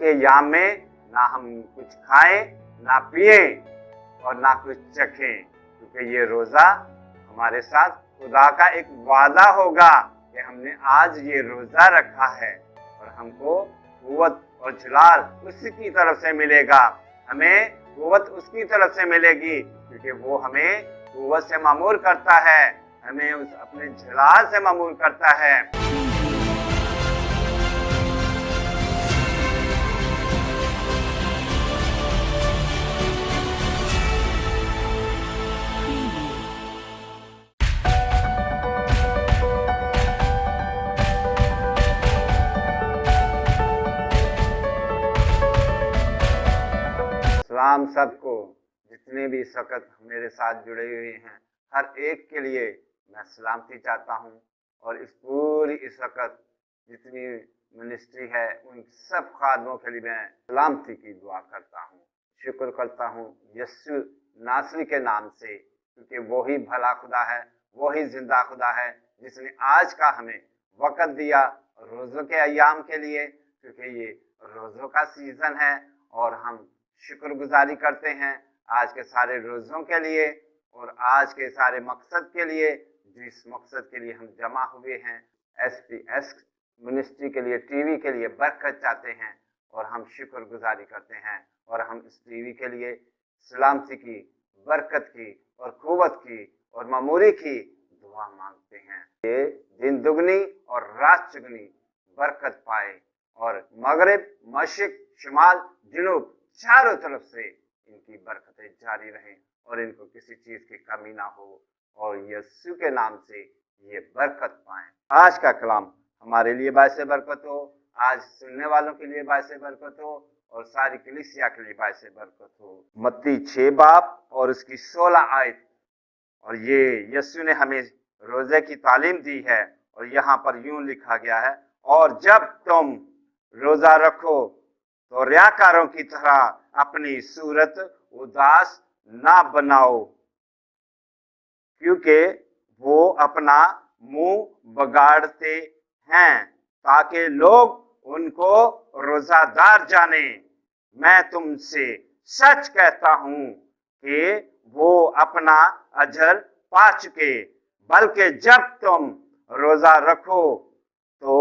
के याम में ना हम कुछ खाएं, ना पिए और ना कुछ चखें, क्योंकि ये रोजा हमारे साथ खुदा का एक वादा होगा कि हमने आज ये रोजा रखा है और हमको कुव्वत और जलाल उसी की तरफ से मिलेगा। हमें कुव्वत उसकी तरफ से मिलेगी क्योंकि वो हमें कुव्वत से मामूर करता है, हमें उस अपने जलाल से मामूर करता है। सलाम सबको, जितने भी इस वक्त मेरे साथ जुड़े हुए हैं, हर एक के लिए मैं सलामती चाहता हूं और इस पूरी इस वक्त जितनी मिनिस्ट्री है उन सब खादमों के लिए मैं सलामती की दुआ करता हूं। शुक्र करता हूं यीशु नासरी के नाम से, क्योंकि वो ही भला खुदा है, वो ही जिंदा खुदा है जिसने आज का हमें वक्त दिया रोज़ों के अय्याम के लिए, क्योंकि ये रोज़ों का सीजन है और हम शुक्रगुजारी करते हैं आज के सारे रोज़ों के लिए और आज के सारे मकसद के लिए, जिस मकसद के लिए हम जमा हुए हैं। SPS मिनिस्ट्री के लिए, टीवी के लिए बरकत चाहते हैं और हम शुक्रगुजारी करते हैं और हम इस टीवी के लिए सलामती की, बरकत की और कुव्वत की और मामूरी की दुआ मांगते हैं। ये दिन दुगनी और रात चुगनी बरकत पाए और मगरिब, मशरिक, शुमाल, जुनूब चारों तरफ से इनकी बरकतें जारी रहें और इनको किसी चीज की कमी ना हो और यीशु के नाम से ये बरकत पाएं। आज का कलाम हमारे लिए बायस बरकत हो, आज सुनने वालों के लिए बायस बरकत हो और सारी कलीसिया के लिए बायस बरकत हो। मत्ती 6 बाब और उसकी 16 आयत, और ये यीशु ने हमें रोजे की तालीम दी है और यहाँ पर यूं लिखा गया है, और जब तुम रोजा रखो तो रियाकारों की तरह अपनी सूरत उदास ना बनाओ, क्योंकि वो अपना मुंह बगाड़ते हैं ताकि लोग उनको रोजादार जाने। मैं तुमसे सच कहता हूं कि वो अपना अजर पा चुके। बल्कि जब तुम रोजा रखो तो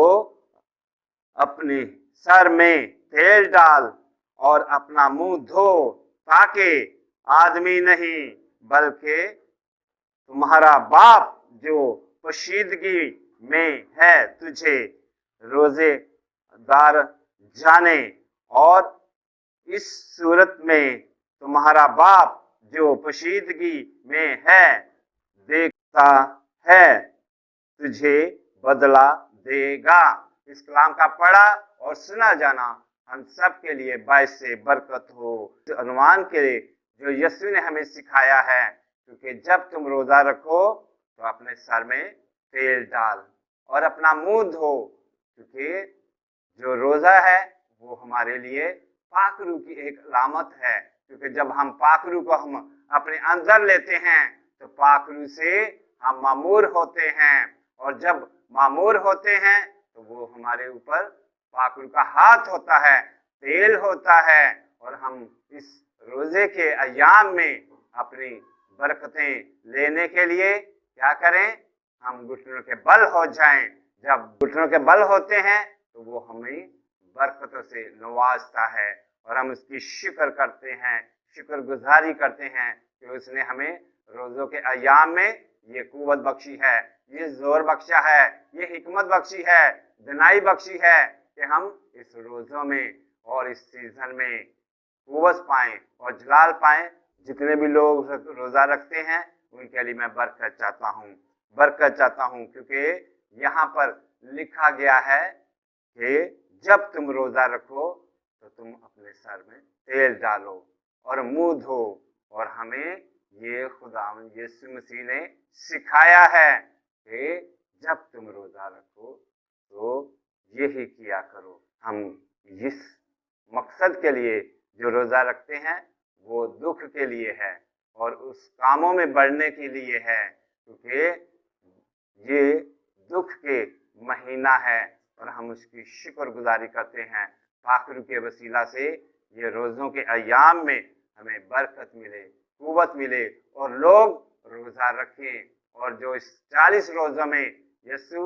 अपने सर में तेल डाल और अपना मुंह धो, ताकि आदमी नहीं बल्कि तुम्हारा बाप जो पोशीदगी में है तुझे रोजेदार जाने। और इस सूरत में तुम्हारा बाप जो पोशीदगी में है देखता है तुझे बदला देगा। इस कलाम का पढ़ा और सुना जाना हम सब के लिए बायस बरकत हो। अनुमान के जो यीशु ने हमें सिखाया है, क्योंकि जब तुम रोजा रखो तो अपने सर में तेल डाल और अपना मुंह धो, क्योंकि जो रोजा है वो हमारे लिए पाकरू की एक अलामत है। क्योंकि जब हम पाकरू को हम अपने अंदर लेते हैं तो पाकरू से हम मामूर होते हैं, और जब मामूर होते हैं तो वो हमारे ऊपर पाकरू का हाथ होता है, तेल होता है, और हम इस रोजे के अय्याम में अपनी बरकतें लेने के लिए क्या करें, हम घुटनों के बल हो जाएं। जब घुटनों के बल होते हैं तो वो हमें बरकतों से नवाजता है और हम उसकी शुक्र करते हैं, शुक्रगुजारी करते हैं कि उसने हमें रोजों के अय्याम में ये कुव्वत बख्शी है, ये जोर बख्शा है, ये हिकमत बख्शी है, दिनाई बख्शी है कि हम इस रोजों में और इस सीजन में कुव्वत पाएं और जलाल पाएं। जितने भी लोग रोजा रखते हैं उनके लिए मैं बरकत चाहता हूँ, बरकत चाहता हूँ, क्योंकि यहाँ पर लिखा गया है कि जब तुम रोजा रखो तो तुम अपने सर में तेल डालो और मुंह धो। और हमें ये खुदा यीशु मसीह ने सिखाया है कि जब तुम रोजा रखो तो यही किया करो। हम इस मकसद के लिए जो रोजा रखते हैं वो दुख के लिए है और उस कामों में बढ़ने के लिए है, क्योंकि ये दुख के महीना है और हम उसकी शुक्रगुजारी करते हैं। फाखरू के वसीला से ये रोज़ों के अय्याम में हमें बरकत मिले, कुव्वत मिले और लोग रोज़ा रखें। और जो इस 40 रोज़ों में यीशु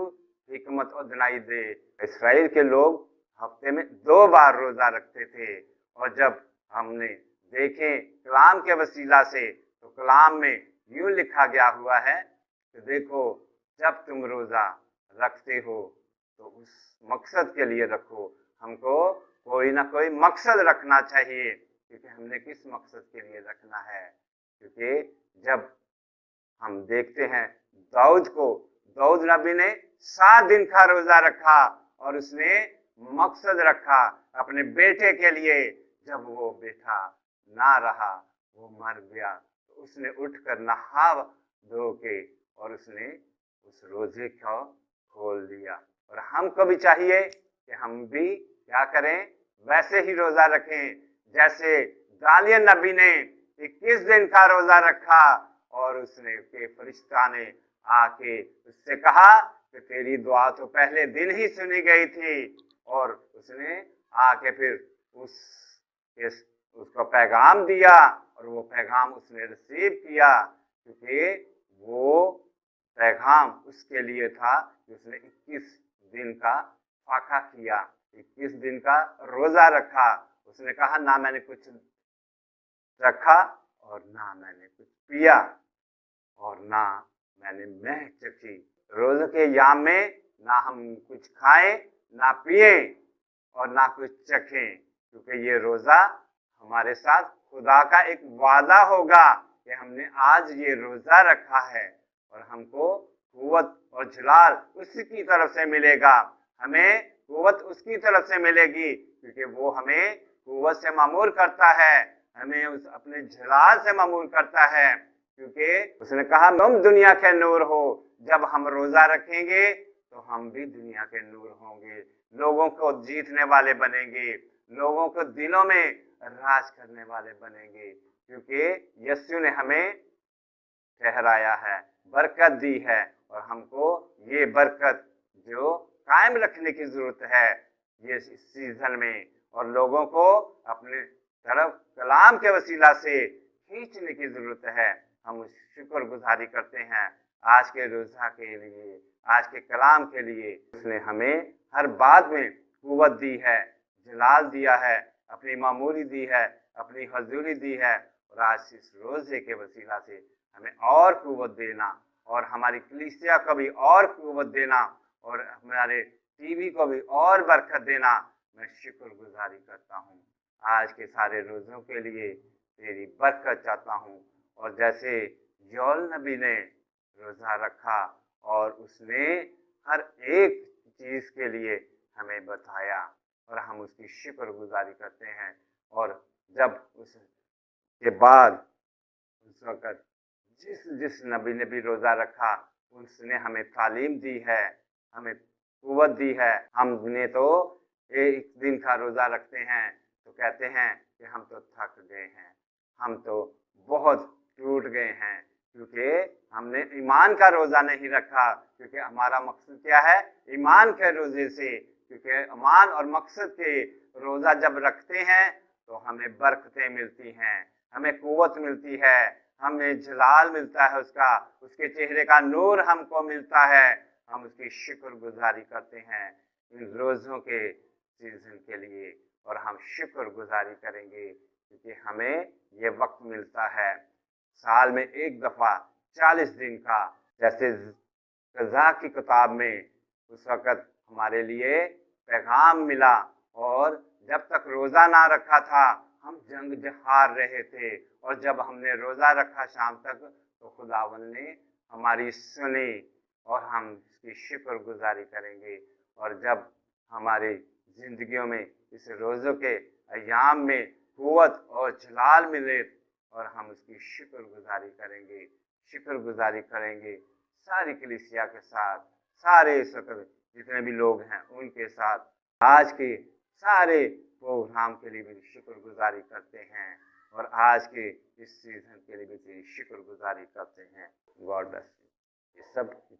हिकमत और दिलाई दे। इसराइल के लोग हफ्ते में 2 बार रोज़ा रखते थे। और जब हमने देखें कलाम के वसीला से, तो कलाम में यूं लिखा गया हुआ है कि देखो, जब तुम रोज़ा रखते हो तो उस मकसद के लिए रखो। हमको कोई ना कोई मकसद रखना चाहिए, क्योंकि हमने किस मकसद के लिए रखना है। क्योंकि जब हम देखते हैं दाऊद नबी ने 7 दिन का रोजा रखा और उसने मकसद रखा अपने बेटे के लिए। जब वो बेटा ना रहा, वो मर गया, तो उसने उठकर नहा धो के और उसने उस रोजे को खोल दिया। और हमको भी चाहिए कि हम भी क्या करें, वैसे ही रोजा रखें जैसे दानियल नबी ने 21 दिन का रोजा रखा और उसने के फरिश्ता ने आके उससे कहा कि तेरी दुआ तो पहले दिन ही सुनी गई थी। और उसने आके फिर उसको पैगाम दिया और वो पैगाम उसने रिसीव किया, क्योंकि वो पैगाम उसके लिए था कि उसने 21 दिन का फाका किया, 21 दिन का रोजा रखा। उसने कहा ना मैंने कुछ रखा और ना मैंने कुछ पिया और ना मैंने महक चखी। रोजे के याम में ना हम कुछ खाएं, ना पिए और ना कुछ चखें, क्योंकि ये रोजा हमारे साथ खुदा का एक वादा होगा कि हमने आज ये रोजा रखा है और हमको कुव्वत और जलाल उसी की तरफ से मिलेगा। हमें कुव्वत उसकी तरफ से मिलेगी, क्योंकि वो हमें कुव्वत से मामूर करता है, हमें उस अपने जलाल से मामूर करता है। क्योंकि उसने कहा तुम दुनिया के नूर हो। जब हम रोजा रखेंगे तो हम भी दुनिया के नूर होंगे, लोगों को जीतने वाले बनेंगे, लोगों को दिलों में राज करने वाले बनेंगे, क्योंकि यीशु ने हमें ठहराया है, बरकत दी है। और हमको ये बरकत जो कायम रखने की जरूरत है ये इस सीजन में, और लोगों को अपने तरफ कलाम के वसीला से खींचने की जरूरत है। हम शुक्र गुजारी करते हैं आज के रोजा के लिए, आज के कलाम के लिए। उसने हमें हर बात में कुव्वत दी है, जलाल दिया है, अपनी मामूरी दी है, अपनी हजूरी दी है। और आज इस रोजे के वसीला से हमें और कुव्वत देना और हमारी कलीसिया को भी और कुव्वत देना और हमारे टीवी को भी और बरकत देना। मैं शुक्र गुजारी करता हूँ आज के सारे रोजों के लिए, तेरी बरकत चाहता हूँ। और जैसे योएल नबी ने रोजा रखा और उसने हर एक चीज के लिए हमें बताया और हम उसकी शुक्र गुजारी करते हैं। और जब उसके बाद उस वक्त जिस नबी ने भी रोजा रखा उसने हमें तालीम दी है, हमें कुव्वत दी है। हमने तो एक दिन का रोजा रखते हैं तो कहते हैं कि हम तो थक गए हैं, हम तो बहुत टूट गए हैं, क्योंकि हमने ईमान का रोजा नहीं रखा। क्योंकि हमारा मकसद क्या है, ईमान के रोजे से, क्योंकि ईमान और मकसद के रोजा जब रखते हैं तो हमें बरकतें मिलती हैं, हमें कुव्वत मिलती है, हमें जलाल मिलता है उसका, उसके चेहरे का नूर हमको मिलता है। हम उसकी शुक्र गुजारी करते हैं इन रोजों के सीजन के लिए, और हम शुक्र गुजारी करेंगे क्योंकि हमें ये वक्त मिलता है साल में एक दफा 40 दिन का। जैसे कज़ा की किताब में उस वक्त हमारे लिए पैगाम मिला, और जब तक रोजा ना रखा था हम जंग हार रहे थे, और जब हमने रोजा रखा शाम तक तो खुदावन ने हमारी सुनी और हम इसकी शुक्र गुजारी करेंगे। और जब हमारी जिंदगियों में इस रोज़ों के अयाम में कुव्वत और जलाल मिले और हम उसकी शुक्र गुजारी करेंगे, शुक्र गुजारी करेंगे सारी कलीसिया के साथ, सारे इस वक्त जितने भी लोग हैं उनके साथ आज के सारे प्रोग्राम के लिए भी शुक्र गुजारी करते हैं, और आज के इस सीजन के लिए भी शुक्र गुजारी करते हैं। God bless you. ये सब कुछ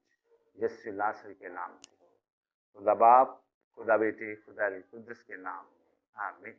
यीशु नासरी के नाम से, खुदा बाप, खुदा बेटे, खुदा रूह कुद्दुस के नाम। आमीन।